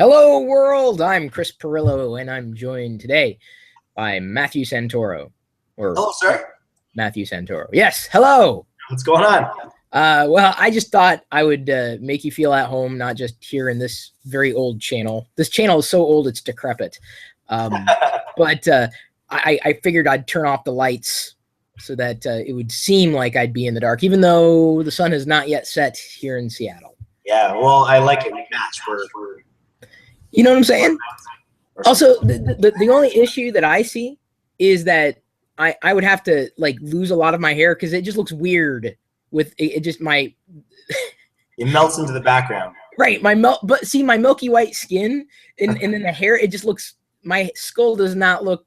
Hello, world. I'm Chris Pirillo, and I'm joined today by Matthew Santoro. Hello, sir. Matthew Santoro. Yes, hello. What's going on? Well, I just thought I would make you feel at home, not just here in this very old channel. This channel is so old, it's decrepit. But I figured I'd turn off the lights so that it would seem like I'd be in the dark, even though the sun has not yet set here in Seattle. Yeah, well, I like it. We match. You know what I'm saying? Also, the only issue that I see is that I would have to like lose a lot of my hair because it just looks weird with it just my it melts into the background. Right, but see my milky white skin and then the hair, it just looks, my skull does not look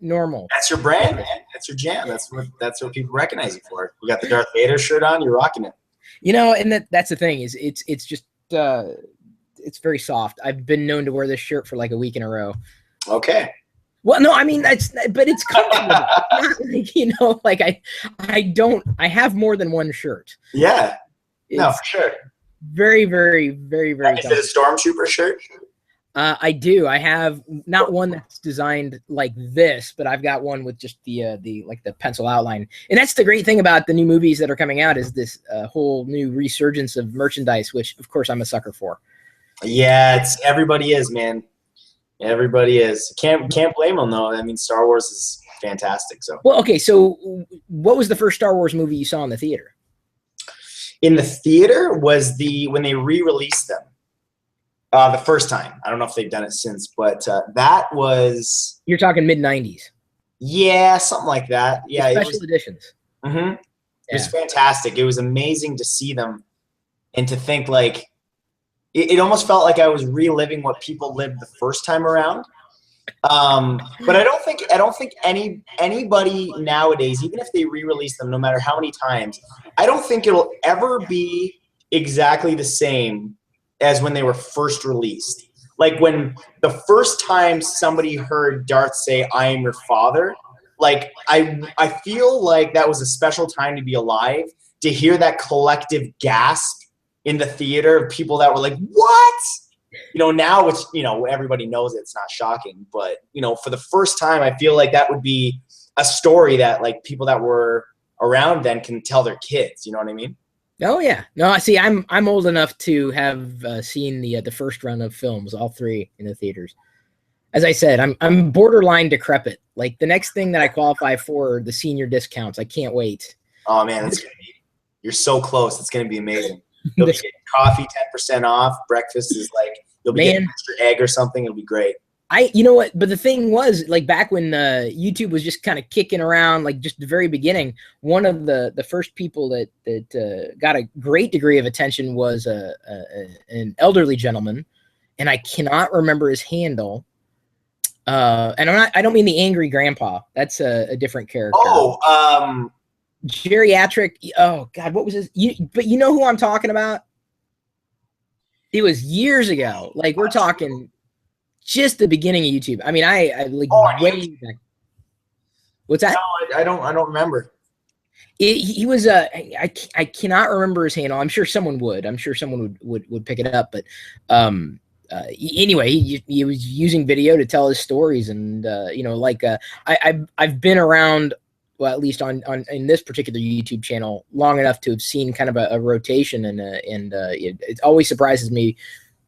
normal. That's your brand, man. That's your jam. That's what people recognize you for. You got the Darth Vader shirt on, you're rocking it. You know, and that's the thing is it's just it's very soft. I've been known to wear this shirt for like a week in a row. Okay. Well, no, I mean, but it's comfortable. Not like, you know, like I have more than one shirt. Yeah. No, for sure. Very, very, very, very. Is it a Stormtrooper shirt? I do. I have not one that's designed like this, but I've got one with just the like the pencil outline. And that's the great thing about the new movies that are coming out is this whole new resurgence of merchandise, which of course I'm a sucker for. Yeah, everybody is, man. Everybody is. Can't blame them though. I mean, Star Wars is fantastic. So. Well, okay. So, what was the first Star Wars movie you saw in the theater? In the theater was when they re-released them. The first time. I don't know if they've done it since, but that was. You're talking mid-90s. Yeah, something like that. Yeah, special editions. Mm-hmm. Yeah. It was fantastic. It was amazing to see them, and to think like. It almost felt like I was reliving what people lived the first time around. But I don't think anybody nowadays, even if they re-release them, no matter how many times, I don't think it'll ever be exactly the same as when they were first released. Like when the first time somebody heard Darth say, "I am your father," like I feel like that was a special time to be alive, to hear that collective gasp in the theater of people that were like, what? You know, now it's, you know, everybody knows it's not shocking, but, you know, for the first time, I feel like that would be a story that like people that were around then can tell their kids. You know what I mean? Oh yeah. No, see, I'm old enough to have seen the first run of films, all three in the theaters. As I said, I'm borderline decrepit. Like the next thing that I qualify for are the senior discounts. I can't wait. Oh man, you're so close. It's going to be amazing. You'll be getting coffee 10% off. Breakfast is like you'll be getting an extra egg or something. It'll be great. You know what? But the thing was, like back when YouTube was just kind of kicking around, like just the very beginning, one of the first people that got a great degree of attention was an elderly gentleman, and I cannot remember his handle. And I don't mean the angry grandpa. That's a different character. Oh, geriatric. Oh God, what was his? But you know who I'm talking about? It was years ago. Like we're talking just the beginning of YouTube. I mean, I like way back. What's that? No, I don't remember. He was I cannot remember his handle. I'm sure someone would. I'm sure someone would pick it up. But anyway, he was using video to tell his stories, and you know, like I've been around. Well, at least on in this particular YouTube channel, long enough to have seen kind of a rotation, and it always surprises me,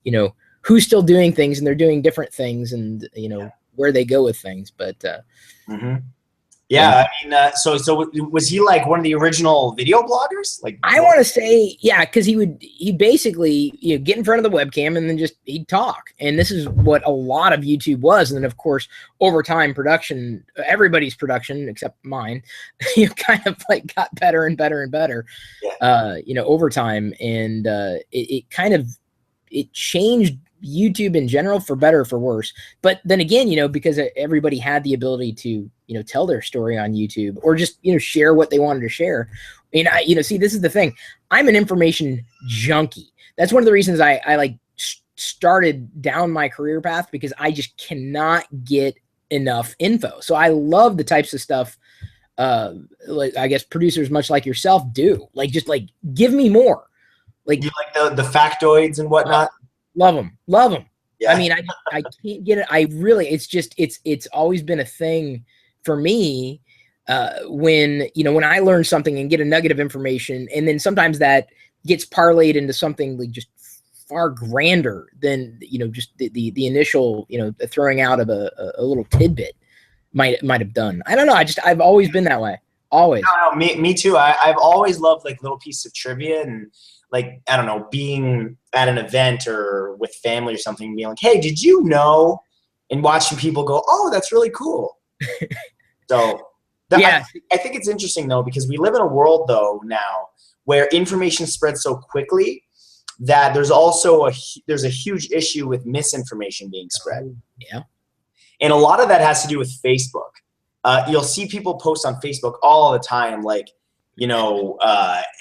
you know, who's still doing things, and they're doing different things, and you know where they go with things. But yeah, I mean, so was he like one of the original video bloggers? Like I want to say, yeah, because he basically get in front of the webcam and then he'd talk, and this is what a lot of YouTube was. And then of course over time, production, everybody's production except mine, kind of like got better and better and better, you know, over time, and it kind of changed YouTube in general for better or for worse. But then again, you know, because everybody had the ability to, you know, tell their story on YouTube or just, you know, share what they wanted to share. I mean, you know, see, this is the thing. I'm an information junkie. That's one of the reasons I like started down my career path, because I just cannot get enough info. So I love the types of stuff like I guess producers much like yourself do. Like just like give me more. Like you like the factoids and whatnot. Love them. I mean, I can't get it. It's always been a thing for me when I learn something and get a nugget of information, and then sometimes that gets parlayed into something like just far grander than just the initial throwing out of a little tidbit might have done. I don't know. I've always been that way. Always. No, me too. I've always loved like little pieces of trivia, and like, I don't know, being at an event or with family or something, being like, hey, did you know? And watching people go, oh, that's really cool. So yeah. I think it's interesting though, because we live in a world though now where information spreads so quickly that there's also there's a huge issue with misinformation being spread. Yeah. And a lot of that has to do with Facebook. You'll see people post on Facebook all the time, like,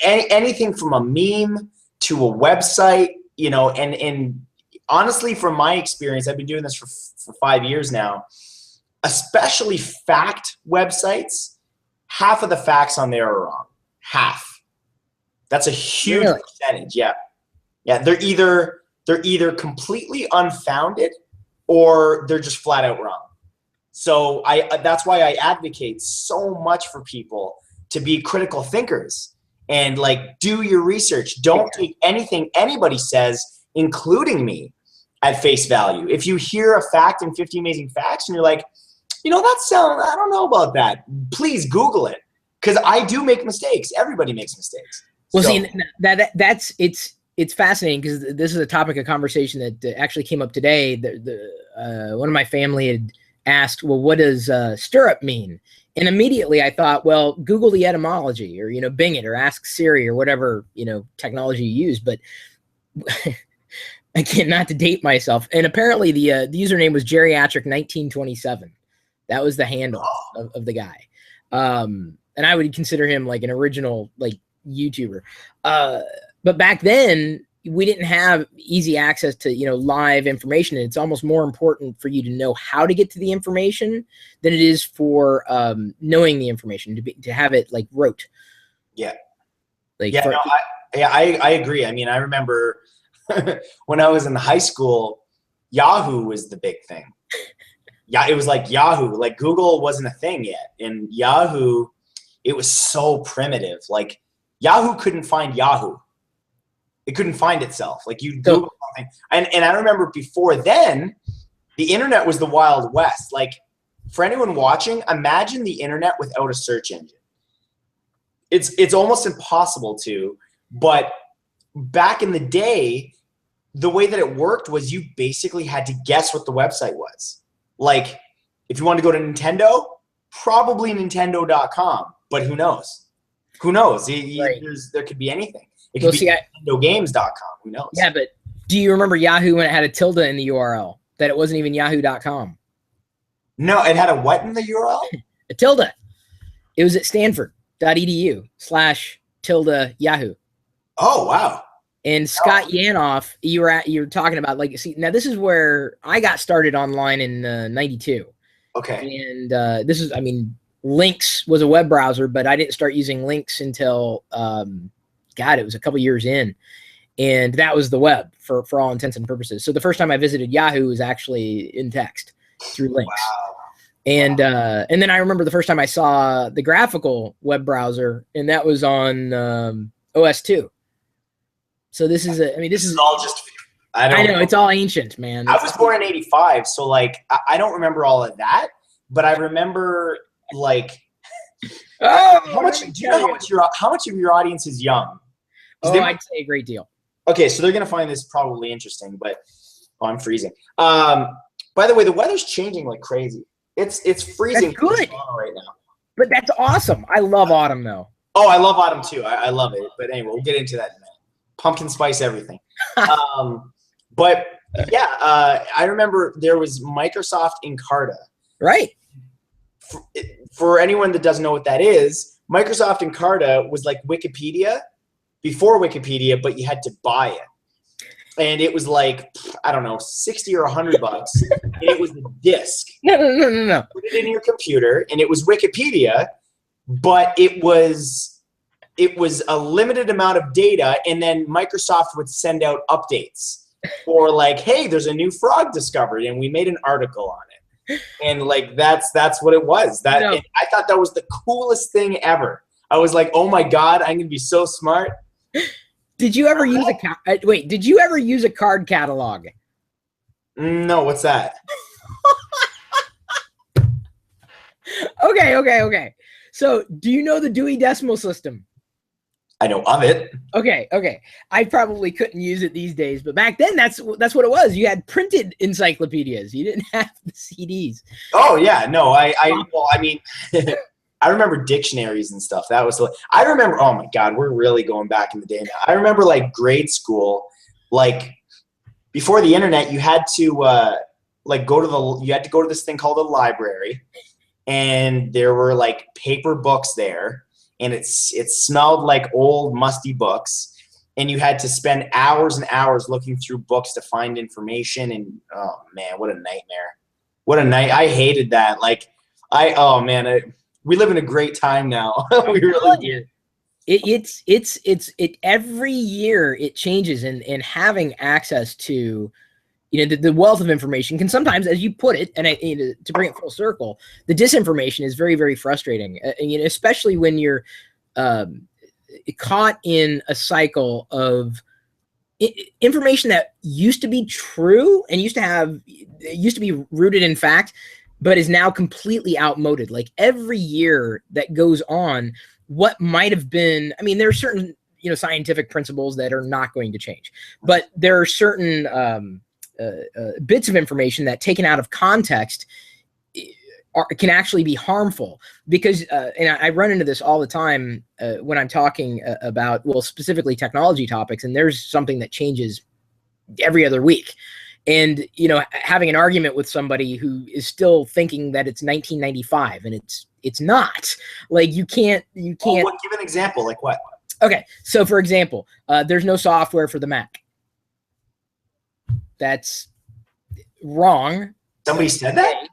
anything from a meme to a website, and honestly, from my experience, I've been doing this for 5 years now, especially fact websites, half of the facts on there are wrong. Half. That's a huge percentage. Yeah. Yeah. They're either completely unfounded or they're just flat out wrong. So that's why I advocate so much for people to be critical thinkers and like do your research. Don't take anything anybody says, including me, at face value. If you hear a fact in 50 Amazing Facts and you're like, I don't know about that, please Google it, because I do make mistakes. Everybody makes mistakes. Well, see, it's fascinating because this is a topic of conversation that actually came up today. One of my family had asked, well, what does stirrup mean? And immediately I thought, well, Google the etymology, or Bing it, or ask Siri, or whatever technology you use. But again, not to date myself, and apparently the username was geriatric 1927. That was the handle of the guy, and I would consider him like an original like YouTuber. But back then, we didn't have easy access to live information, and it's almost more important for you to know how to get to the information than it is for knowing the information, to have it like rote. Yeah. Like I agree. I mean, I remember when I was in high school, Yahoo was the big thing. Yeah, it was like Yahoo. Like Google wasn't a thing yet, and Yahoo, it was so primitive. Like Yahoo couldn't find Yahoo. It couldn't find itself. Like you Google something. And I remember before then, the internet was the Wild West. Like for anyone watching, imagine the internet without a search engine. It's almost impossible to, but back in the day, the way that it worked was you basically had to guess what the website was. Like if you wanted to go to Nintendo, probably Nintendo.com, but who knows? Who knows? There could be anything. It could be NintendoGames.com. Who knows? Yeah, but do you remember Yahoo when it had a tilde in the URL? That it wasn't even Yahoo.com. No, it had a what in the URL? A tilde. It was at Stanford.edu/tilde Yahoo. Oh, wow. And Scott Yanoff, you were talking about, like, see, now this is where I got started online in 92. Okay. And this is, I mean, Lynx was a web browser, but I didn't start using Lynx until, it was a couple years in. And that was the web for all intents and purposes. So the first time I visited Yahoo was actually in text through Lynx. Wow. And then I remember the first time I saw the graphical web browser, and that was on OS2. So this is this is all just, I know it's all ancient, man. I was born in 85, so like I don't remember all of that, but I remember like how much of your audience is young? I'd say a great deal. Okay, so they're gonna find this probably interesting, but I'm freezing. By the way, the weather's changing like crazy. It's freezing. That's good right now. But that's awesome. I love autumn though. Oh, I love autumn too. I love it. But anyway, we'll get into that in a minute. Pumpkin spice everything. But yeah, I remember there was Microsoft Encarta. Right. For anyone that doesn't know what that is, Microsoft Encarta was like Wikipedia before Wikipedia, but you had to buy it. And it was like, I don't know, $60 or $100. And it was the disc. No. Put it in your computer, and it was Wikipedia, but it was a limited amount of data, and then Microsoft would send out updates. for like, hey, there's a new frog discovered and we made an article on it. And like, that's what it was. And I thought that was the coolest thing ever. I was like, oh my God, I'm going to be so smart. Did you ever use did you ever use a card catalog? No, what's that? Okay. So do you know the Dewey Decimal System? I know of it. Okay. I probably couldn't use it these days, but back then that's what it was. You had printed encyclopedias. You didn't have the CDs. Oh yeah, no, I mean, I remember dictionaries and stuff. That was I remember. Oh my God, we're really going back in the day now. I remember like grade school, like before the internet, you had to you had to go to this thing called a library, and there were like paper books there. And it smelled like old musty books, and you had to spend hours and hours looking through books to find information. And oh man, what a nightmare! What a night! I hated that. Like we live in a great time now. We really do. It every year it changes, and having access to the wealth of information can sometimes, as you put it, and to bring it full circle, the disinformation is very, very frustrating, especially when you're caught in a cycle of information that used to be true and used to be rooted in fact, but is now completely outmoded. Like every year that goes on, what might have been, there are certain scientific principles that are not going to change, but there are certain bits of information that taken out of context can actually be harmful, because and I run into this all the time when I'm talking about, well, specifically technology topics, and there's something that changes every other week. And having an argument with somebody who is still thinking that it's 1995 and it's not. Like you can't Give an example. Like what? Okay, so for example, there's no software for the Mac. That's wrong. Somebody said that?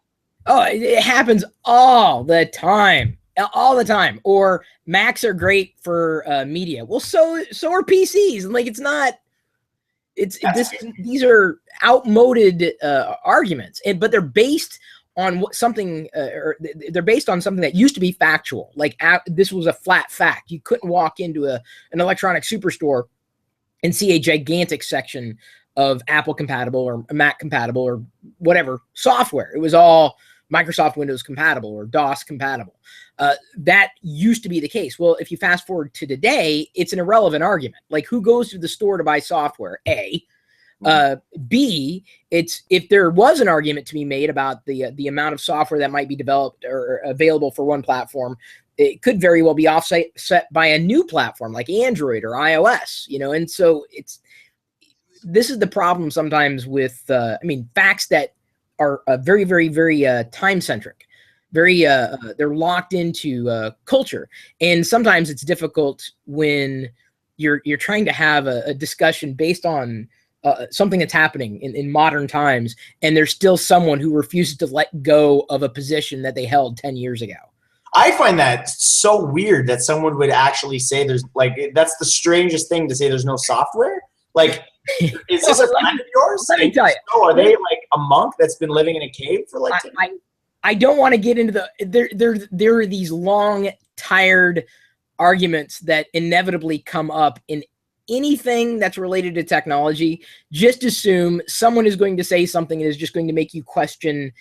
Oh, it happens all the time. Or Macs are great for media. Well, so are PCs. And like, it's not. These are outmoded arguments, but they're based on or they're based on something that used to be factual. Like this was a flat fact. You couldn't walk into an electronic superstore and see a gigantic section of Apple compatible or Mac compatible or whatever software. It was all Microsoft Windows compatible or DOS compatible. That used to be the case. Well, if you fast forward to today, it's an irrelevant argument. Like, who goes to the store to buy software? A. B, it's if there was an argument to be made about the amount of software that might be developed or available for one platform, it could very well be offset by a new platform like Android or iOS, and so this is the problem sometimes with, facts that are very, very, very time-centric, very, they're locked into culture. And sometimes it's difficult when you're trying to have a discussion based on something that's happening in modern times, and there's still someone who refuses to let go of a position that they held 10 years ago. I find that so weird that someone would actually say that's the strangest thing to say there's no software. Like, is this a friend of yours? Let me tell you. So are they like a monk that's been living in a cave for like 10 years? I don't want to get into there are these long, tired arguments that inevitably come up in anything that's related to technology. Just assume someone is going to say something that is just going to make you question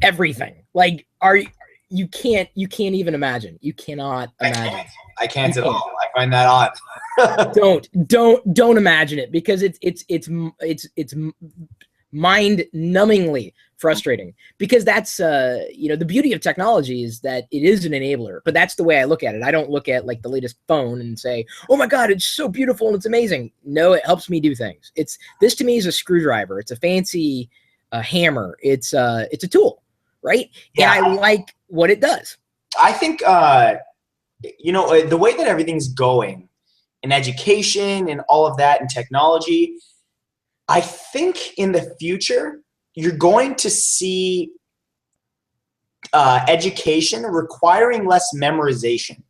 everything. Like, you can't even imagine. You cannot imagine. I can't at all. I find that odd. Don't imagine it, because it's mind-numbingly frustrating, because that's the beauty of technology is that it is an enabler. But that's the way I look at it. I don't look at like the latest phone and say, oh my God, it's so beautiful and it's amazing. No, it helps me do things. This to me is a screwdriver. It's a fancy hammer. It's a tool, right? Yeah. And I like what it does. I think the way that everything's going in education and all of that and technology, I think in the future you're going to see education requiring less memorization.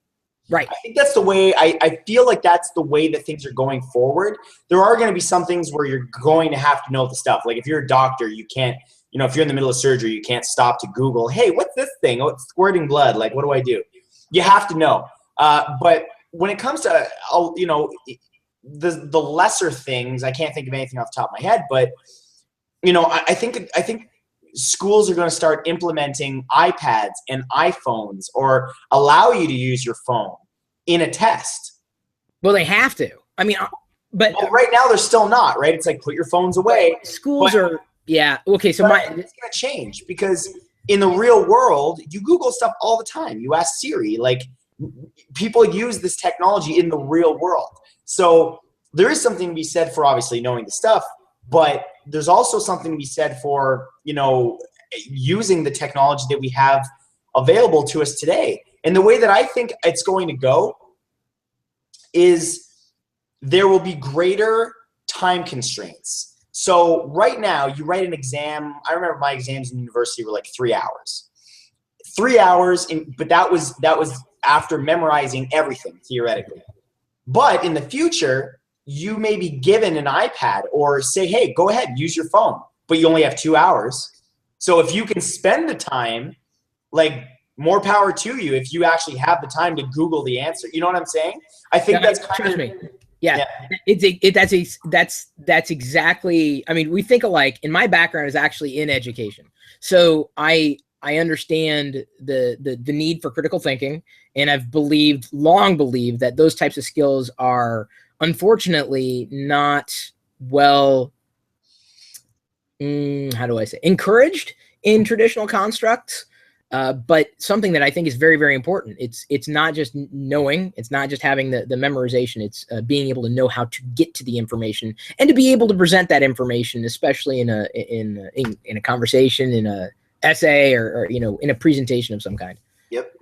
Right. I think that's the way, I feel like that's the way that things are going forward. There are going to be some things where you're going to have to know the stuff. Like if you're a doctor, you can't, if you're in the middle of surgery, you can't stop to Google, hey, what's this thing? Oh, it's squirting blood. Like, what do I do? You have to know. But when it comes to, the lesser things, I can't think of anything off the top of my head, but, I think schools are going to start implementing iPads and iPhones or allow you to use your phone in a test. Well, they have to. I mean, but right now they're still not, right? It's like, put your phones away. Schools are, yeah. Okay. So it's going to change because in the real world, you Google stuff all the time. You ask Siri, like people use this technology in the real world. So there is something to be said for obviously knowing the stuff, but there's also something to be said for, using the technology that we have available to us today. And the way that I think it's going to go is there will be greater time constraints. So right now you write an exam. I remember my exams in university were like 3 hours. 3 hours, but that was after memorizing everything theoretically. But in the future, you may be given an iPad or say, hey, go ahead, use your phone, but you only have 2 hours. So if you can spend the time, like more power to you if you actually have the time to Google the answer. You know what I'm saying? I think that's kind of me. Yeah. That's exactly, I mean, we think alike, and my background is actually in education. So I understand the need for critical thinking, and I've long believed that those types of skills are unfortunately not well, how do I say, encouraged in traditional constructs, but something that I think is very, very important. It's not just knowing, it's not just having the memorization, it's being able to know how to get to the information and to be able to present that information, especially in a conversation, in a essay, or in a presentation of some kind. Yep.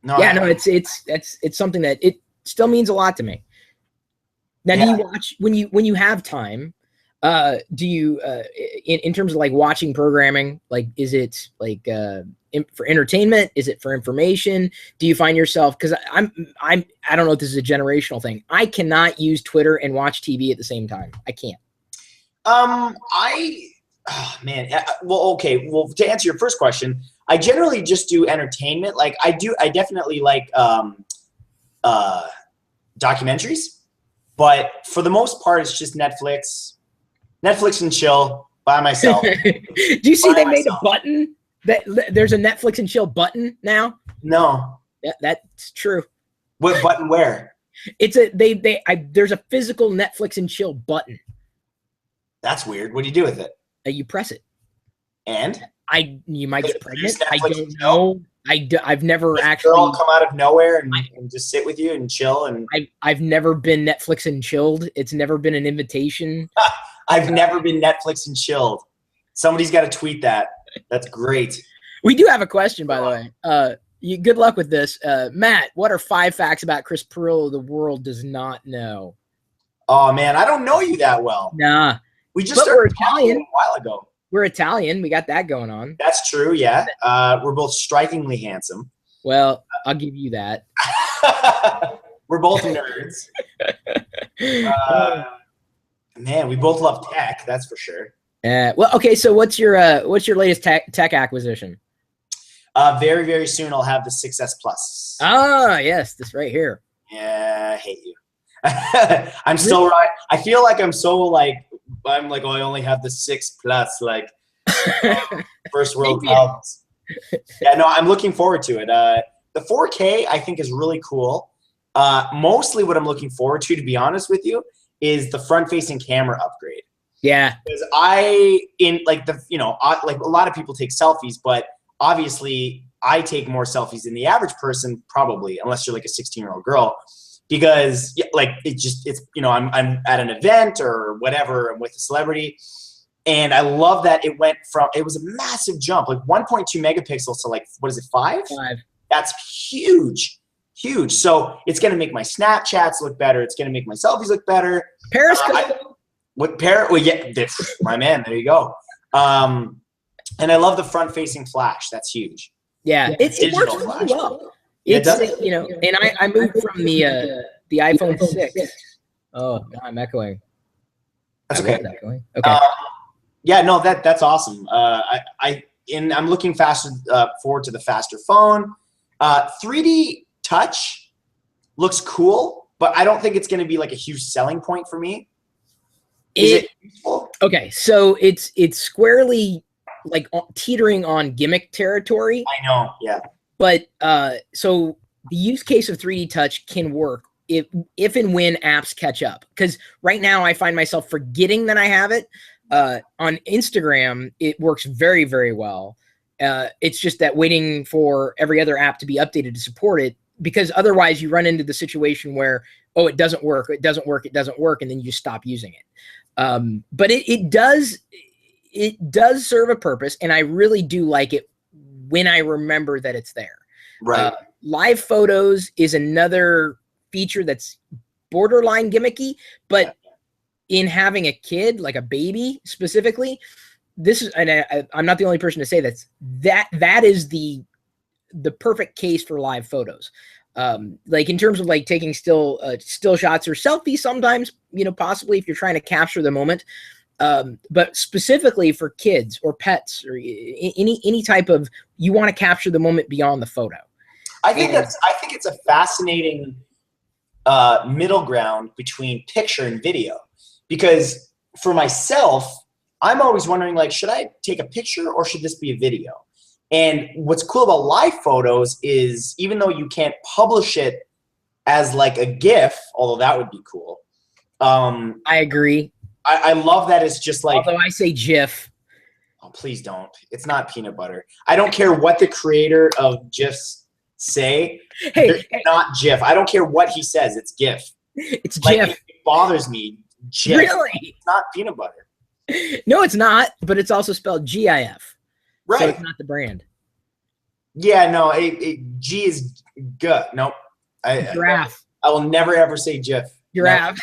It's something that it still means a lot to me. Now, do you watch when you have time? Do you in terms of like watching programming? Like, is it like for entertainment? Is it for information? Do you find yourself, because I don't know if this is a generational thing. I cannot use Twitter and watch TV at the same time. I can't. Well, okay. Well, to answer your first question, I generally just do entertainment. Like I definitely like documentaries, but for the most part, it's just Netflix and chill by myself. Do you see they made a button that there's a Netflix and chill button now? No. Yeah, that's true. What button? Where? It's there's a physical Netflix and chill button. That's weird. What do you do with it? You press it. And? You might get pregnant. I don't know. I've never actually. Girl come out of nowhere and just sit with you and chill. And I've never been Netflix and chilled. It's never been an invitation. I've never been Netflix and chilled. Somebody's got to tweet that. That's great. We do have a question, by the way. Good luck with this. Matt, what are 5 facts about Chris Pirillo the world does not know? Oh, man, I don't know you that well. Nah. We just started Italian a while ago. We're Italian. We got that going on. That's true, yeah. We're both strikingly handsome. Well, I'll give you that. We're both nerds. Man, we both love tech, that's for sure. Well, okay, so what's your latest tech acquisition? Very, very soon I'll have the 6S Plus. Ah, yes, this right here. Yeah, I hate you. I'm still right. I feel like I'm like, oh, I only have the 6 Plus, like first world problems. Yeah, no, I'm looking forward to it. The 4K I think is really cool. Mostly what I'm looking forward to be honest with you, is the front-facing camera upgrade. Yeah. Because like a lot of people take selfies, but obviously I take more selfies than the average person, probably, unless you're like a 16-year-old girl. Because like it's I'm at an event or whatever, I'm with a celebrity, and I love that it was a massive jump, like 1.2 megapixels to like, what is it, 5? 5. That's huge. So it's gonna make my Snapchats look better. It's gonna make my selfies look better. Periscope. Well, yeah, my man. There you go. And I love the front-facing flash. That's huge. Yeah, it works really well. It's, you know, and I moved from the iPhone 6. Oh, now I'm echoing. That's okay. Echoing. Okay. Yeah, no, that's awesome. I'm looking forward to the faster phone. 3D touch looks cool, but I don't think it's going to be like a huge selling point for me. Is it useful? Okay, so it's squarely like teetering on gimmick territory. I know, yeah. But so the use case of 3D touch can work if and when apps catch up. Because right now I find myself forgetting that I have it. On Instagram, it works very, very well. It's just that waiting for every other app to be updated to support it, because otherwise you run into the situation where, oh, it doesn't work, and then you just stop using it. But it does serve a purpose, and I really do like it when I remember that it's there. Right. Live photos is another feature that's borderline gimmicky, but in having a kid, like a baby specifically, this is, and I'm not the only person to say that is the perfect case for live photos. Like in terms of like taking still shots or selfies sometimes, you know, possibly if you're trying to capture the moment. But specifically for kids or pets or any type of, you want to capture the moment beyond the photo. I think it's a fascinating middle ground between picture and video, because for myself, I'm always wondering, like, should I take a picture or should this be a video? And what's cool about live photos is, even though you can't publish it as like a GIF, although that would be cool. I agree. I love that it's just like, although I say GIF. Oh, please don't. It's not peanut butter. I don't care what the creator of GIFs say. Hey, not GIF. I don't care what he says. It's GIF. It's like, GIF. It bothers me. GIF. Really? It's not peanut butter. No, it's not. But it's also spelled GIF. Right. So it's not the brand. Yeah, no. G is G. Nope. Giraffe. I will never ever say GIF. Giraffe.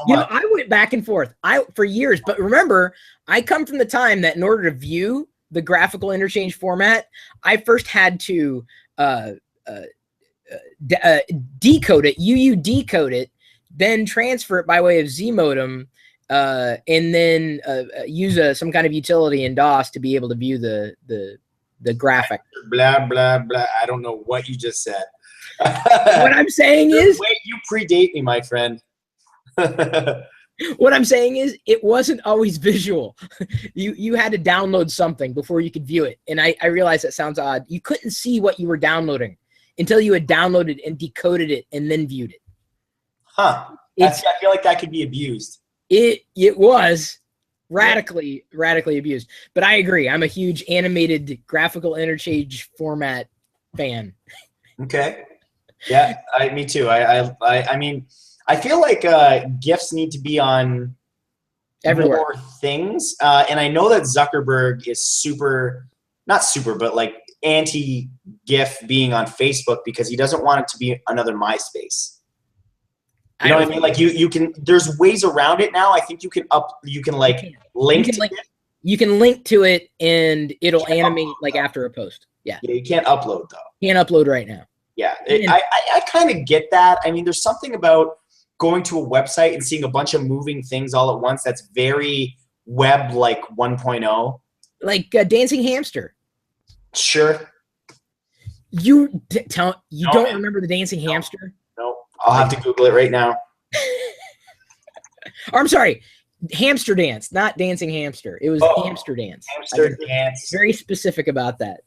You know, I went back and forth for years, but remember, I come from the time that in order to view the graphical interchange format, I first had to decode it, decode it, then transfer it by way of Z modem, and then use some kind of utility in DOS to be able to view the graphic. Blah blah blah. I don't know what you just said. What I'm saying is, wait, you predate me, my friend. What I'm saying is, it wasn't always visual. You had to download something before you could view it. And I realize that sounds odd. You couldn't see what you were downloading until you had downloaded and decoded it and then viewed it. Huh. I feel like that could be abused. It was radically abused. But I agree. I'm a huge animated graphical interchange format fan. Okay. Yeah, me too. I mean, I feel like GIFs need to be on everywhere. More things. And I know that Zuckerberg is not super, but like anti-GIF being on Facebook, because he doesn't want it to be another MySpace. You know what I mean? Like you can, there's ways around it now. I think you can link to it. You can link to it and it'll animate like after a post. Yeah. Yeah, you can't upload though. Can't upload right now. Yeah, I kind of get that. I mean, there's something about going to a website and seeing a bunch of moving things all at once that's very web like 1.0. Like Dancing Hamster. Sure. You don't remember the Dancing Hamster? No, I'll have to Google it right now. Or, I'm sorry, Hamster Dance, not Dancing Hamster. It was Hamster Dance. Hamster Dance. Very specific about that.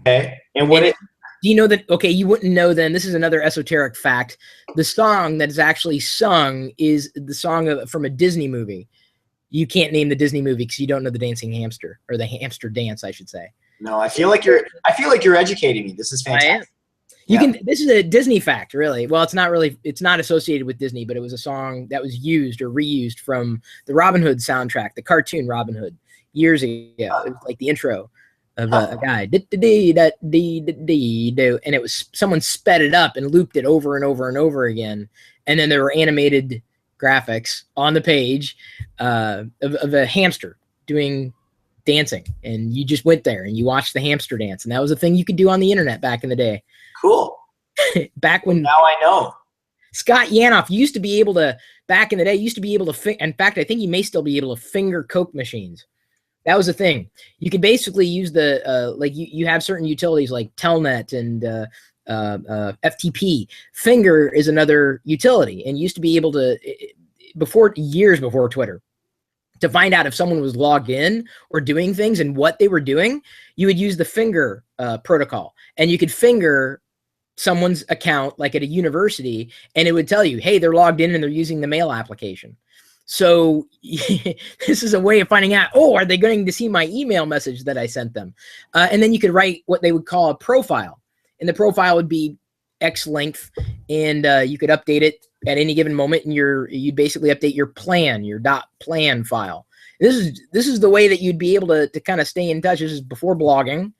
Okay, and what it. Do you know that? Okay, you wouldn't know then. This is another esoteric fact. The song that is actually sung is the song from a Disney movie. You can't name the Disney movie because you don't know the Dancing Hamster, or the Hamster Dance, I should say. No, I feel like you're educating me. This is fantastic. This is a Disney fact, really. Well, it's not associated with Disney, but it was a song that was used or reused from the Robin Hood soundtrack, the cartoon Robin Hood, years ago. It was like the intro of a guy, and it was, someone sped it up and looped it over and over and over again, and then there were animated graphics on the page of a hamster doing dancing, and you just went there and you watched the hamster dance, and that was a thing you could do on the internet back in the day. Cool. Back when now I know. Scott Yanoff used to be able to, back in the day, used to be able to, in fact, I think you may still be able to finger Coke machines. That was a thing. You could basically use the, like you have certain utilities like Telnet and FTP. Finger is another utility, and used to be able to, years before Twitter, to find out if someone was logged in or doing things and what they were doing, you would use the finger protocol, and you could finger someone's account like at a university, and it would tell you, hey, they're logged in and they're using the mail application. So this is a way of finding out, oh, are they going to see my email message that I sent them? And then you could write what they would call a profile, and the profile would be X length, and you could update it at any given moment, and you'd basically update your plan, your .plan file. This is the way that you'd be able to kind of stay in touch. This is before blogging.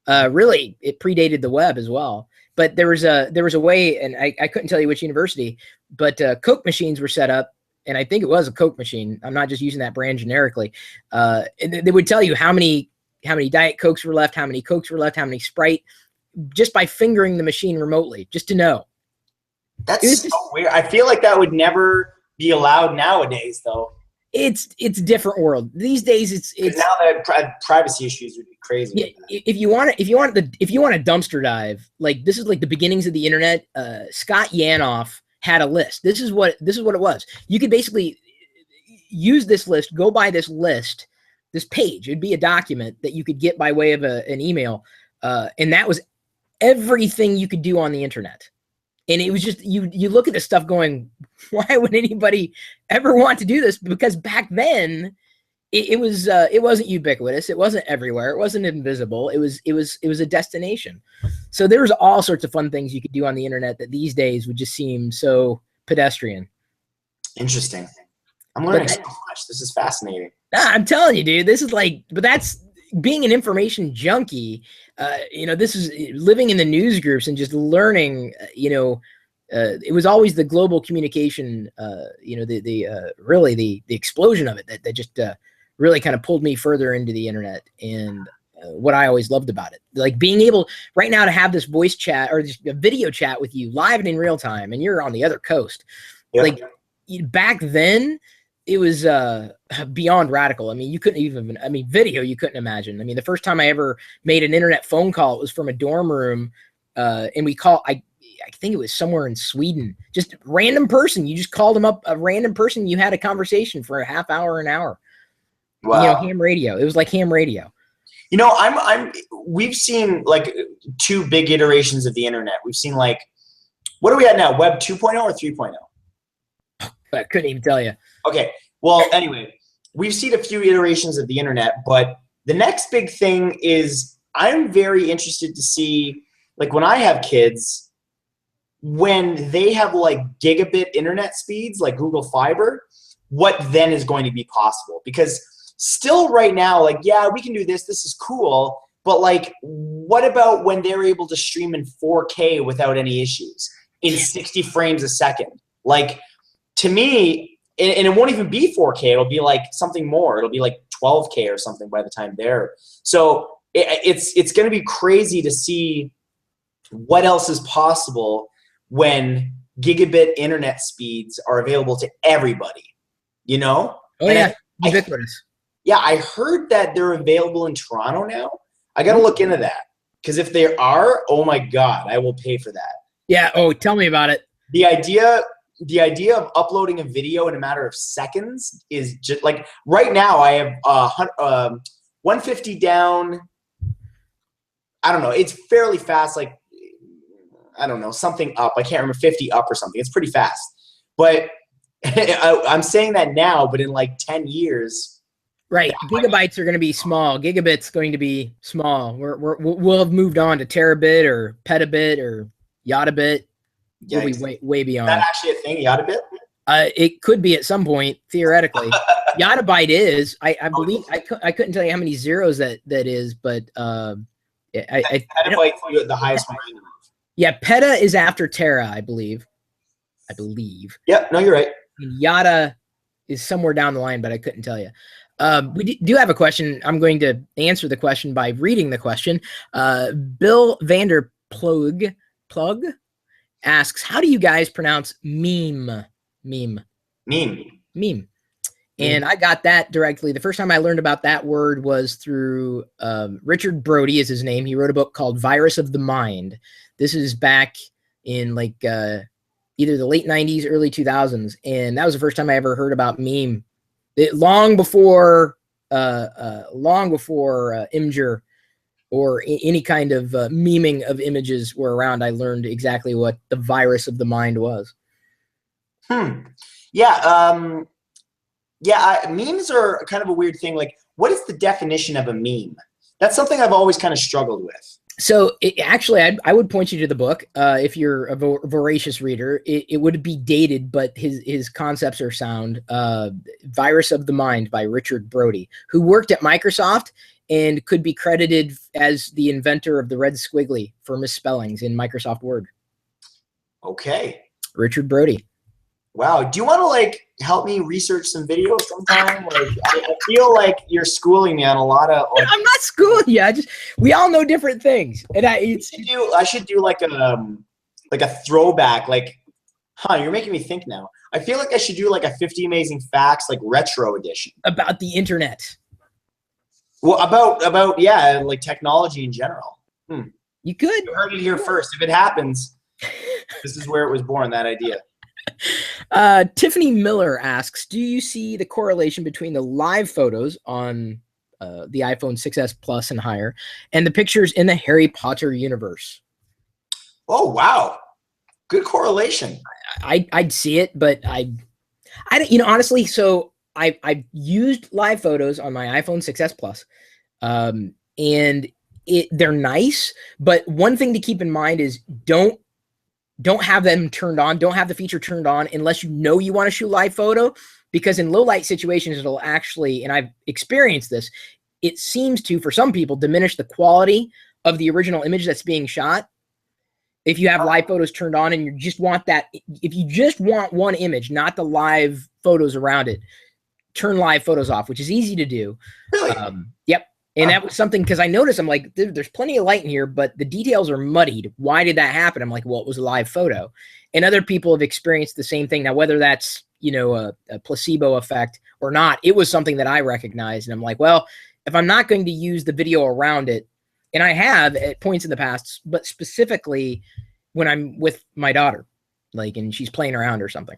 Really, it predated the web as well. But there was a way, and I couldn't tell you which university, but Coke machines were set up, and I think it was a Coke machine. I'm not just using that brand generically. And they would tell you how many Diet Cokes were left, how many Cokes were left, how many Sprite, just by fingering the machine remotely, just to know. That's so weird. I feel like that would never be allowed nowadays, though. It's a different world these days. It's now that privacy issues would be crazy. Yeah, if you want a dumpster dive, like this is like the beginnings of the internet. Scott Yanoff had a list. This is what it was. You could basically use this list, go by this list, this page. It'd be a document that you could get by way of an email, and that was everything you could do on the internet. And it was just, you look at this stuff going, why would anybody ever want to do this? Because back then it wasn't ubiquitous. It wasn't everywhere. It wasn't invisible. It was a destination. So there was all sorts of fun things you could do on the internet that these days would just seem so pedestrian. Interesting. I'm learning so much. This is fascinating. I'm telling you, dude, this is like, but that's being an information junkie. This is living in the news groups and just learning, it was always the global communication, really the explosion of it that just really kind of pulled me further into the internet, and what I always loved about it, like being able right now to have this voice chat or just a video chat with you live and in real time, and you're on the other coast. Yep. Like back then, it was beyond radical. I mean, you couldn't even, video, you couldn't imagine. I mean, the first time I ever made an internet phone call, it was from a dorm room, and I think it was somewhere in Sweden, just a random person. You just called them up, a random person. You had a conversation for a half hour, an hour. Wow. Ham radio. It was like ham radio. We've seen like two big iterations of the internet. We've seen like, what are we at now? Web 2.0 or 3.0? I couldn't even tell you. Okay. Well, anyway, we've seen a few iterations of the internet, but the next big thing is I'm very interested to see, like when I have kids, when they have like gigabit internet speeds, like Google Fiber, what then is going to be possible? Because still right now, like, yeah, we can do this. This is cool. But like, what about when they're able to stream in 4K without any issues in 60 frames a second? Like, to me, and it won't even be 4K. It'll be like something more. It'll be like 12K or something by the time they're. So it's going to be crazy to see what else is possible when gigabit internet speeds are available to everybody, Oh, yeah, ubiquitous. I heard that they're available in Toronto now. I got to look into that, because if they are, oh my God, I will pay for that. Yeah. Oh, tell me about it. The idea of uploading a video in a matter of seconds is just like, right now I have 150 down. I don't know. It's fairly fast. Like, I don't know, something up. I can't remember, 50 up or something. It's pretty fast. But I'm saying that now, but in like 10 years. Right. Gigabytes are going to be small. Gigabit's going to be small. We'll have moved on to terabit or petabit or yotabit. We'll be way beyond. Is that actually a thing, yotabit? It could be at some point, theoretically. Yottabyte is. I believe I couldn't tell you how many zeros that is, but petabyte the highest one. Yeah, peta is after tera, I believe. Yep. No, you're right. And yotta is somewhere down the line, but I couldn't tell you. We do have a question. I'm going to answer the question by reading the question. Bill Vander Plug asks, how do you guys pronounce meme? Meme. And I got that directly. The first time I learned about that word was through Richard Brody is his name. He wrote a book called Virus of the Mind. This is back in like either the late 90s, early 2000s. And that was the first time I ever heard about meme. Long before Imgur or any kind of memeing of images were around, I learned exactly what the virus of the mind was. Yeah. Memes are kind of a weird thing. Like, what is the definition of a meme? That's something I've always kind of struggled with. So actually, I would point you to the book if you're a voracious reader. It would be dated, but his concepts are sound. Virus of the Mind by Richard Brody, who worked at Microsoft and could be credited as the inventor of the red squiggly for misspellings in Microsoft Word. Okay. Richard Brody. Wow. Do you want to like help me research some videos sometime? Like, I feel like you're schooling me on a lot of. Like, I'm not schooling you. We all know different things, and I should do like a throwback. Like, you're making me think now. I feel like I should do like a 50 Amazing Facts like retro edition about the internet. Well, about yeah, like technology in general. You could. You heard it here first. If it happens, this is where it was born. That idea. Tiffany Miller asks, do you see the correlation between the live photos on the iPhone 6s Plus and higher and the pictures in the Harry Potter universe? Oh, wow. Good correlation. I'd see it, but I don't, honestly, so I've used live photos on my iPhone 6s Plus, and they're nice, but one thing to keep in mind is don't have them turned on. Don't have the feature turned on unless you know you want to shoot live photo, because in low light situations, it'll actually, and I've experienced this, it seems to, for some people, diminish the quality of the original image that's being shot. If you have live photos turned on and you just want that, if you just want one image, not the live photos around it, turn live photos off, which is easy to do. Really? Yep. And that was something, because I noticed, I'm like, there's plenty of light in here, but the details are muddied. Why did that happen? I'm like, well, it was a live photo. And other people have experienced the same thing. Now, whether that's, a placebo effect or not, it was something that I recognized. And I'm like, well, if I'm not going to use the video around it, and I have at points in the past, but specifically when I'm with my daughter, like, and she's playing around or something.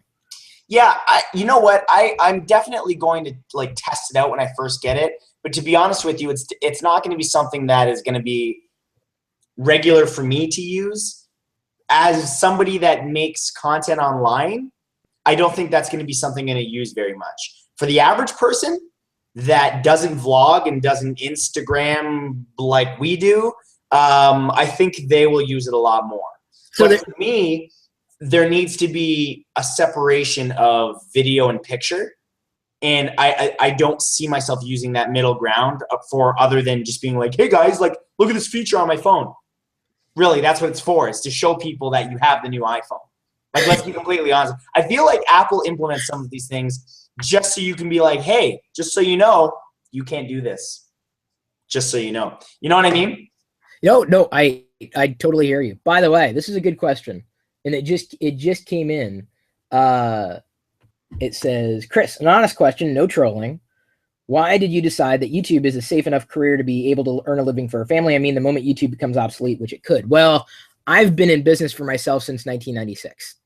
Yeah, you know what? I'm definitely going to like test it out when I first get it. But to be honest with you, it's not going to be something that is going to be regular for me to use. As somebody that makes content online, I don't think that's going to be something I'm going to use very much. For the average person that doesn't vlog and doesn't Instagram like we do, I think they will use it a lot more. So for me, there needs to be a separation of video and picture. And I don't see myself using that middle ground for other than just being like, hey guys, like, look at this feature on my phone. Really, that's what it's for. It's to show people that you have the new iPhone. Like, let's be completely honest. I feel like Apple implements some of these things just so you can be like, hey, just so you know, you can't do this. Just so you know. You know what I mean? No, I totally hear you. By the way, this is a good question. And it just came in. It says, Chris, an honest question, no trolling. Why did you decide that YouTube is a safe enough career to be able to earn a living for a family? I mean, the moment YouTube becomes obsolete, which it could. Well, I've been in business for myself since 1996.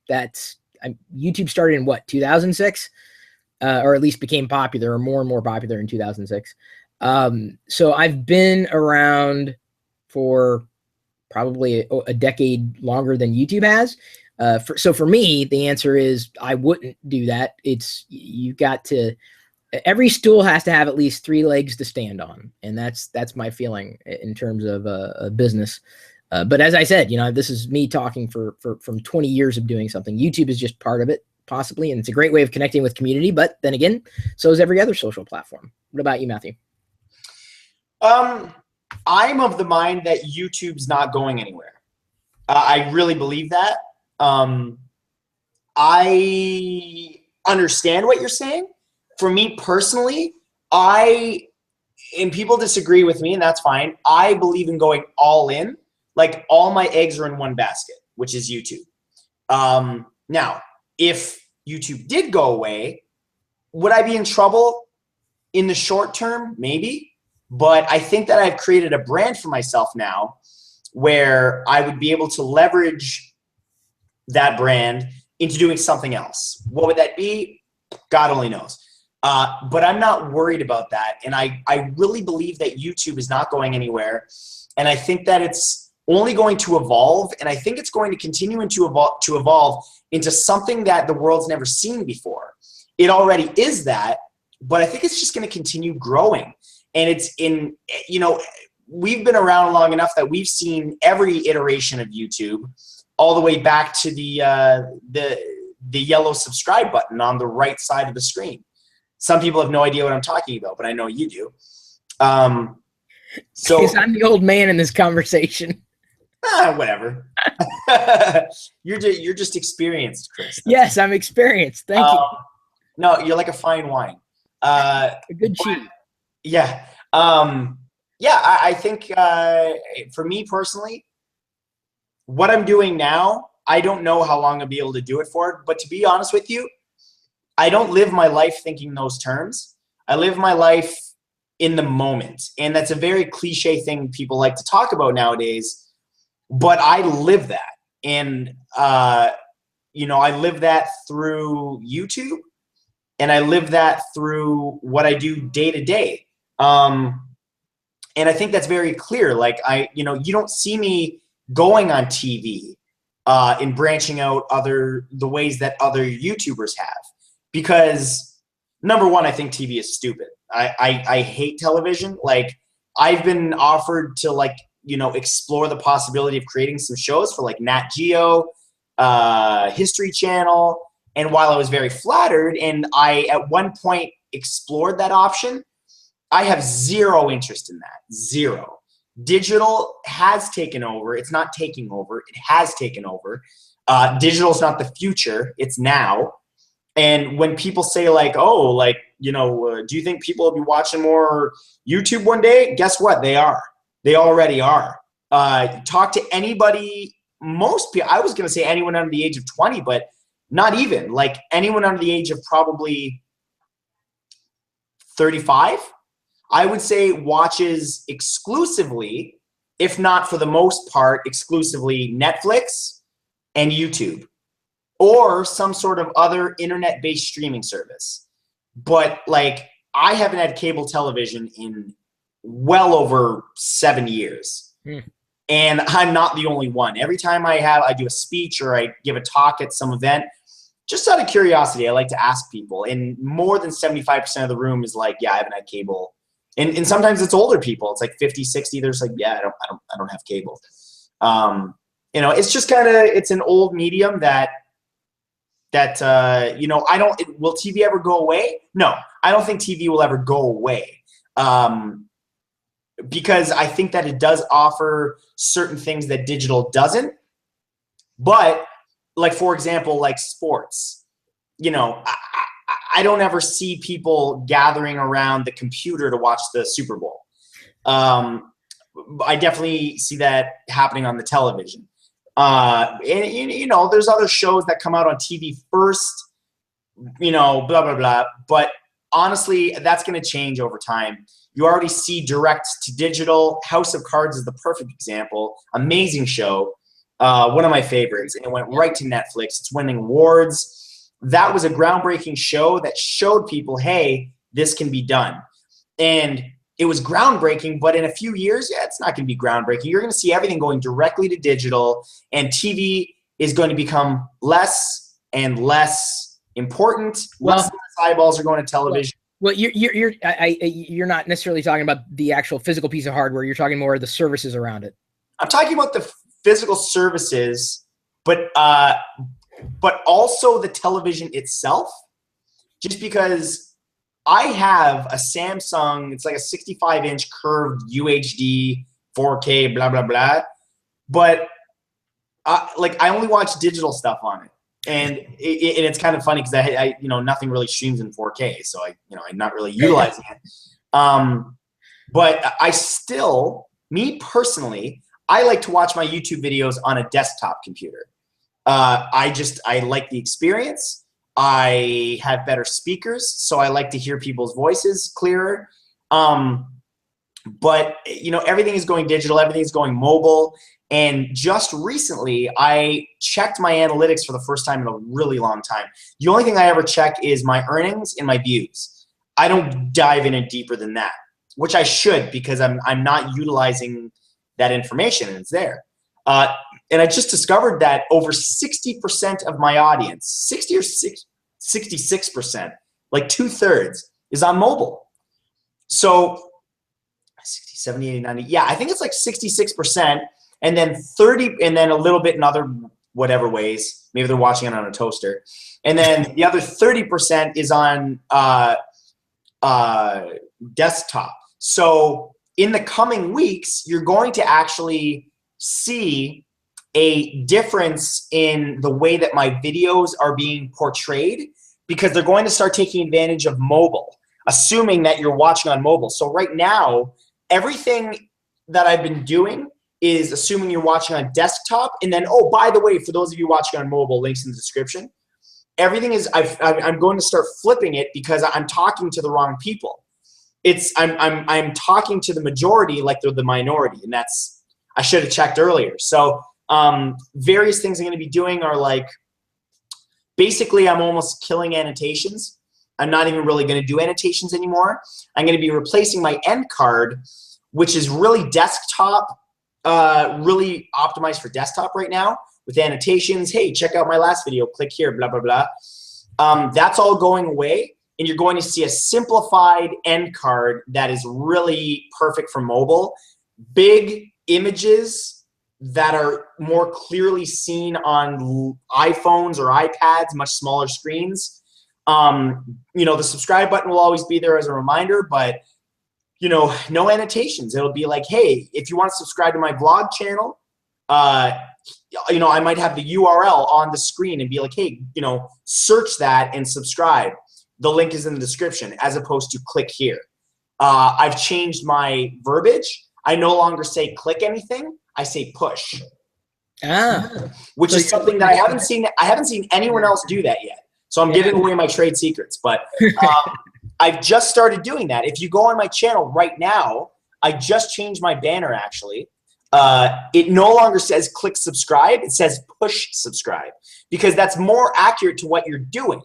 YouTube started in what, 2006? Or at least became popular, or more and more popular in 2006. So I've been around for probably a decade longer than YouTube has. So for me, the answer is I wouldn't do that. You've got to, every stool has to have at least 3 legs to stand on. And that's my feeling in terms of a business. But as I said, this is me talking from 20 years of doing something. YouTube is just part of it, possibly. And it's a great way of connecting with community. But then again, so is every other social platform. What about you, Matthew? I'm of the mind that YouTube's not going anywhere. I really believe that. I understand what you're saying. For me personally, And people disagree with me, and that's fine. I believe in going all in. Like, all my eggs are in one basket, which is YouTube. Now, if YouTube did go away, would I be in trouble in the short term? Maybe. But I think that I've created a brand for myself now where I would be able to leverage that brand into doing something else. What would that be? God only knows. But I'm not worried about that. And I really believe that YouTube is not going anywhere. And I think that it's only going to evolve. And I think it's going to continue to evolve into something that the world's never seen before. It already is that, but I think it's just going to continue growing. And it's in, you know, we've been around long enough that we've seen every iteration of YouTube, all the way back to the yellow subscribe button on the right side of the screen. Some people have no idea what I'm talking about, but I know you do. So because I'm the old man in this conversation. Whatever. You're just experienced, Chris. Yes, I'm experienced. Thank you. No, you're like a fine wine. A good cheat. Yeah. I think for me personally, what I'm doing now, I don't know how long I'll be able to do it for. But to be honest with you, I don't live my life thinking those terms. I live my life in the moment. And that's a very cliche thing people like to talk about nowadays. But I live that. And, you know, I live that through YouTube. And I live that through what I do day to day. And I think that's very clear. Like, you know, you don't see me going on TV and branching out the ways that other YouTubers have. Because number one, I think TV is stupid. I hate television. Like, I've been offered to, like, you know, explore the possibility of creating some shows for like Nat Geo, History Channel. And while I was very flattered and I at one point explored that option, I have zero interest in that. Zero. Digital has taken over. It's not taking over. It has taken over. Digital is not the future. It's now. And when people say like, oh, like, you know, do you think people will be watching more YouTube one day? Guess what? They are. They already are. Talk to anybody, most people, I was going to say anyone under the age of 20, but not even. Like, anyone under the age of probably 35, I would say watches exclusively, if not for the most part, exclusively Netflix and YouTube, or some sort of other internet-based streaming service. But like, I haven't had cable television in well over 7 years. And I'm not the only one. Every time I do a speech or I give a talk at some event, just out of curiosity, I like to ask people, and more than 75% of the room is like, yeah, I haven't had cable. And sometimes it's older people. It's like 50, 60. There's like, yeah, I don't have cable. You know, it's just kind of, it's an old medium that you know, will TV ever go away? No, I don't think TV will ever go away. Because I think that it does offer certain things that digital doesn't. But like, for example, like sports, you know, I don't ever see people gathering around the computer to watch the Super Bowl. I definitely see that happening on the television. And, you know, there's other shows that come out on TV first, you know, blah, blah, blah. But honestly, that's going to change over time. You already see direct to digital. House of Cards is the perfect example. Amazing show. One of my favorites. And it went right to Netflix. It's winning awards. That was a groundbreaking show that showed people, hey, this can be done. And it was groundbreaking, but in a few years, yeah, it's not going to be groundbreaking. You're going to see everything going directly to digital, and TV is going to become less and less important. Less and less eyeballs are going to television. Well, you're not necessarily talking about the actual physical piece of hardware. You're talking more of the services around it. I'm talking about the physical services, but also the television itself. Just because I have a Samsung, it's like a 65-inch curved UHD 4K, blah blah blah. But like, I only watch digital stuff on it. And it's kind of funny because I nothing really streams in 4K, so I'm not really utilizing it. But I still, me personally, I like to watch my YouTube videos on a desktop computer. I like the experience. I have better speakers, so I like to hear people's voices clearer. But everything is going digital, everything is going mobile. And just recently, I checked my analytics for the first time in a really long time. The only thing I ever check is my earnings and my views. I don't dive in it deeper than that, which I should, because I'm not utilizing that information, and it's there. And I just discovered that over 60% of my audience, 60 or 66%, like 2/3, is on mobile. So 60, 70, 80, 90. Yeah, I think it's like 66%. And then 30, and then a little bit in other whatever ways. Maybe they're watching it on a toaster. And then the other 30% is on desktop. So in the coming weeks, you're going to actually see a difference in the way that my videos are being portrayed, because they're going to start taking advantage of mobile, assuming that you're watching on mobile. So right now, everything that I've been doing is assuming you're watching on desktop. And then, oh, by the way, for those of you watching on mobile, links in the description. Everything is, I'm going to start flipping it, because I'm talking to the wrong people. I'm talking to the majority like they're the minority, and that's, I should have checked earlier. So various things I'm going to be doing are like, basically I'm almost killing annotations. I'm not even really going to do annotations anymore. I'm going to be replacing my end card, which is really desktop, really optimized for desktop right now, with annotations. Hey, check out my last video, click here, blah, blah, blah. That's all going away, and you're going to see a simplified end card that is really perfect for mobile. Big images that are more clearly seen on iPhones or iPads, much smaller screens. The subscribe button will always be there as a reminder, but no annotations. It'll be like, hey, if you want to subscribe to my vlog channel, I might have the URL on the screen and be like, hey, search that and subscribe. The link is in the description, as opposed to click here. I've changed my verbiage. I no longer say click anything. I say push. Which is something that I haven't seen anyone else do that yet. So I'm giving away my trade secrets, but I've just started doing that. If you go on my channel right now, I just changed my banner actually. It no longer says click subscribe, it says push subscribe, because that's more accurate to what you're doing.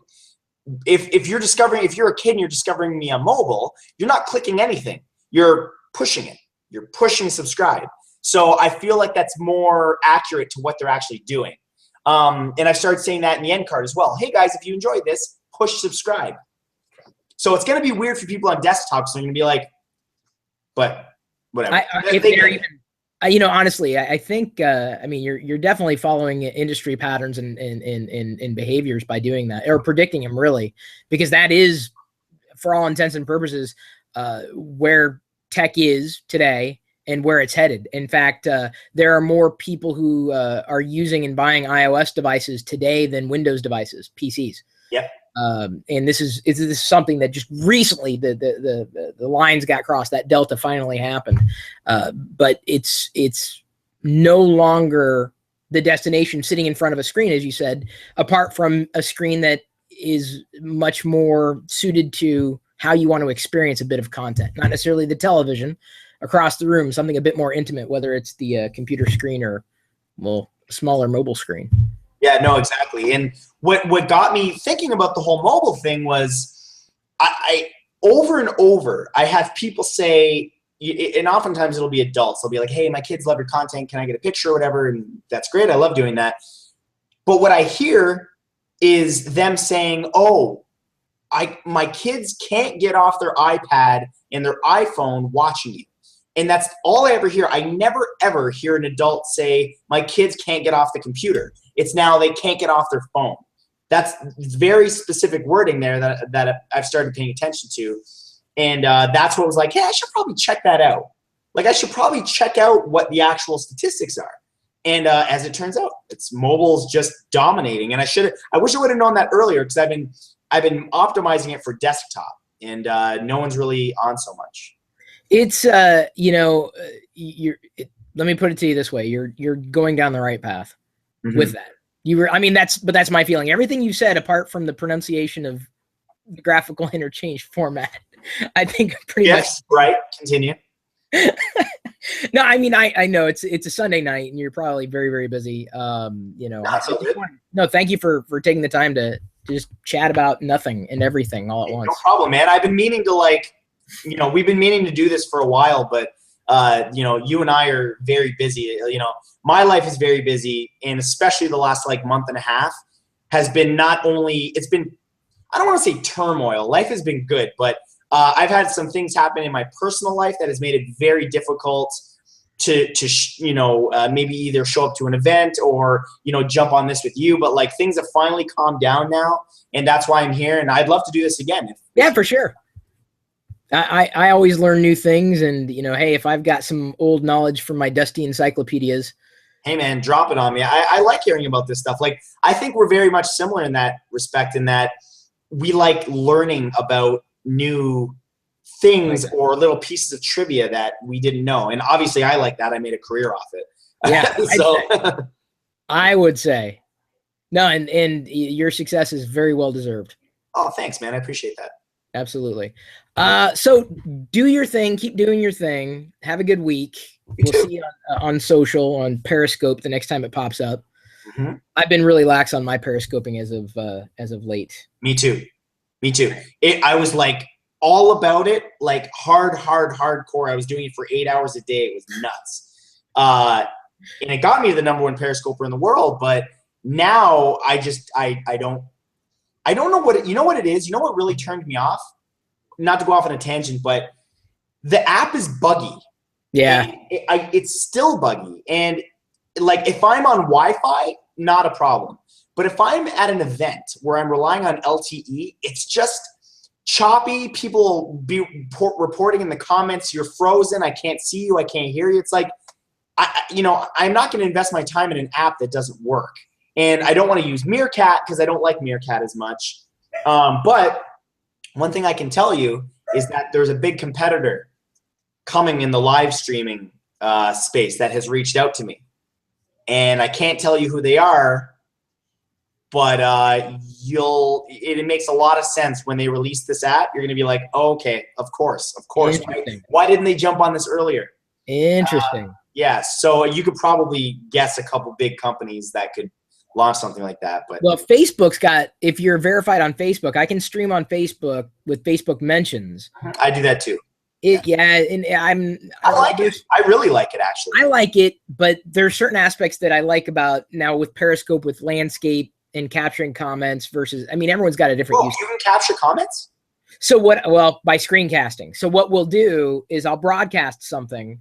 If you're a kid and you're discovering me on mobile, you're not clicking anything. You're pushing it. You're pushing subscribe. So I feel like that's more accurate to what they're actually doing. And I started saying that in the end card as well. Hey guys, if you enjoyed this, push subscribe. So it's going to be weird for people on desktop. So they're going to be like, but whatever. Honestly, I think, you're definitely following industry patterns and behaviors by doing that, or predicting them, really, because that is, for all intents and purposes, where tech is today and where it's headed. In fact, there are more people who are using and buying iOS devices today than Windows devices, PCs. Yep. And this is something that just recently the lines got crossed. That delta finally happened, but it's no longer the destination sitting in front of a screen, as you said, apart from a screen that is much more suited to how you want to experience a bit of content, not necessarily the television across the room, something a bit more intimate, whether it's the computer screen or, well, a smaller mobile screen. Yeah, no, exactly. And what got me thinking about the whole mobile thing was I over and over, I have people say, and oftentimes it'll be adults. They'll be like, hey, my kids love your content. Can I get a picture or whatever? And that's great. I love doing that. But what I hear is them saying, oh, my kids can't get off their iPad and their iPhone watching you. And that's all I ever hear. I never, ever hear an adult say, my kids can't get off the computer. It's now they can't get off their phone. That's very specific wording there that I've started paying attention to. And that's what was like, hey, I should probably check that out. Like, I should probably check out what the actual statistics are. And as it turns out, it's mobile's just dominating. And I wish I would have known that earlier, because I've been optimizing it for desktop, and no one's really on so much. It's you know, let me put it to you this way: you're going down the right path with that. I mean, that's my feeling. Everything you said, apart from the pronunciation of the graphical interchange format, I think pretty much right. Continue. No, I mean, I know it's a Sunday night and you're probably very, very busy. You know, no, thank you for taking the time to just chat about nothing and everything all at once. No problem, man. I've been meaning to we've been meaning to do this for a while, but you and I are very busy. My life is very busy, and especially the last month and a half has been I don't want to say turmoil. Life has been good, but I've had some things happen in my personal life that has made it very difficult to maybe either show up to an event or, jump on this with you. But things have finally calmed down now, and that's why I'm here. And I'd love to do this again. Yeah, for sure. I always learn new things, and hey, if I've got some old knowledge from my dusty encyclopedias, hey man, drop it on me. I like hearing about this stuff. I think we're very much similar in that respect, in that we like learning about new things or little pieces of trivia that we didn't know. And obviously I like that. I made a career off it. Yeah. So I would say no. And your success is very well deserved. Oh, thanks, man. I appreciate that. Absolutely. So do your thing, keep doing your thing. Have a good week. We'll see you on social, on Periscope the next time it pops up. I've been really lax on my periscoping as of late. Me too. I was all about it, hardcore. I was doing it for 8 hours a day. It was nuts. And it got me to the #1 periscoper in the world. But now I don't know what it is. You know what really turned me off? Not to go off on a tangent, but the app is buggy. Yeah. It's still buggy. And if I'm on Wi-Fi, not a problem. But if I'm at an event where I'm relying on LTE, it's just choppy. People be reporting in the comments, you're frozen, I can't see you, I can't hear you. It's I'm not going to invest my time in an app that doesn't work. And I don't want to use Meerkat because I don't like Meerkat as much. But one thing I can tell you is that there's a big competitor coming in the live streaming space that has reached out to me. And I can't tell you who they are, but it makes a lot of sense when they release this app. You're going to be like, oh, okay, of course. Why didn't they jump on this earlier? Interesting. Yeah, so you could probably guess a couple big companies that could launch something like that. But well, Facebook's got, if you're verified on Facebook, I can stream on Facebook with Facebook mentions. I do that too. And I like it. I really like it, actually. I like it, but there's certain aspects that I like about now with Periscope, with landscape and capturing comments versus, everyone's got a different use. You can capture comments? So by screencasting. So what we'll do is I'll broadcast something,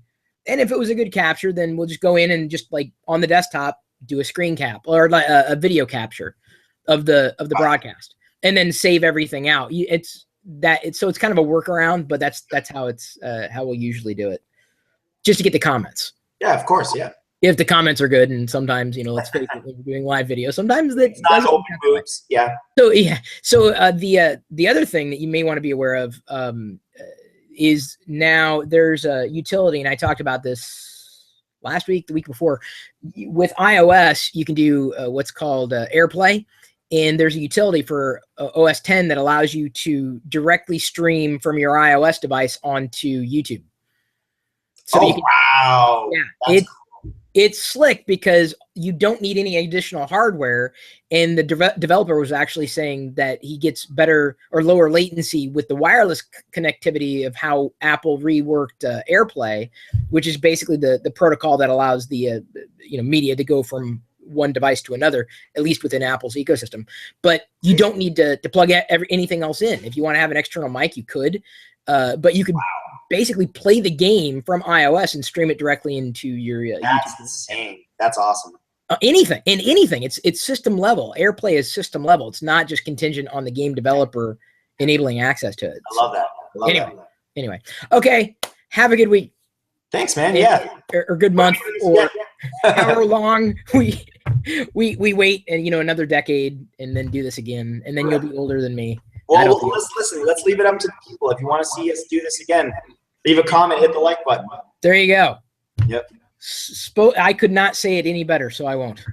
and if it was a good capture, then we'll just go in and just on the desktop, do a screen cap or a video capture of the broadcast, and then save everything out. So it's kind of a workaround, but that's how how we'll usually do it, just to get the comments. Yeah, of course. Yeah. If the comments are good, and sometimes, let's face it, when we're doing live video, sometimes it's not open boobs. Yeah. So the other thing that you may want to be aware of is now there's a utility, and I talked about this last week, the week before. With iOS, you can do what's called AirPlay. And there's a utility for OS 10 that allows you to directly stream from your iOS device onto YouTube. So wow. Yeah, it's slick because you don't need any additional hardware. And the developer was actually saying that he gets better or lower latency with the wireless connectivity of how Apple reworked AirPlay, which is basically the protocol that allows the media to go from one device to another, at least within Apple's ecosystem. But you don't need to plug anything else in. If you want to have an external mic, you could, but you could basically play the game from iOS and stream it directly into your That's YouTube. insane. That's awesome. Anything. It's system level. AirPlay is system level. It's not just contingent on the game developer enabling access to it. I love that. Anyway. Okay. Have a good week. Thanks, man. Yeah. Or good month, or however long we wait and another decade and then do this again, and then you'll be older than me. Well, let's leave it up to the people. If you want to see us do this again, leave a comment, hit the like button. There you go. Yep. I could not say it any better, so I won't.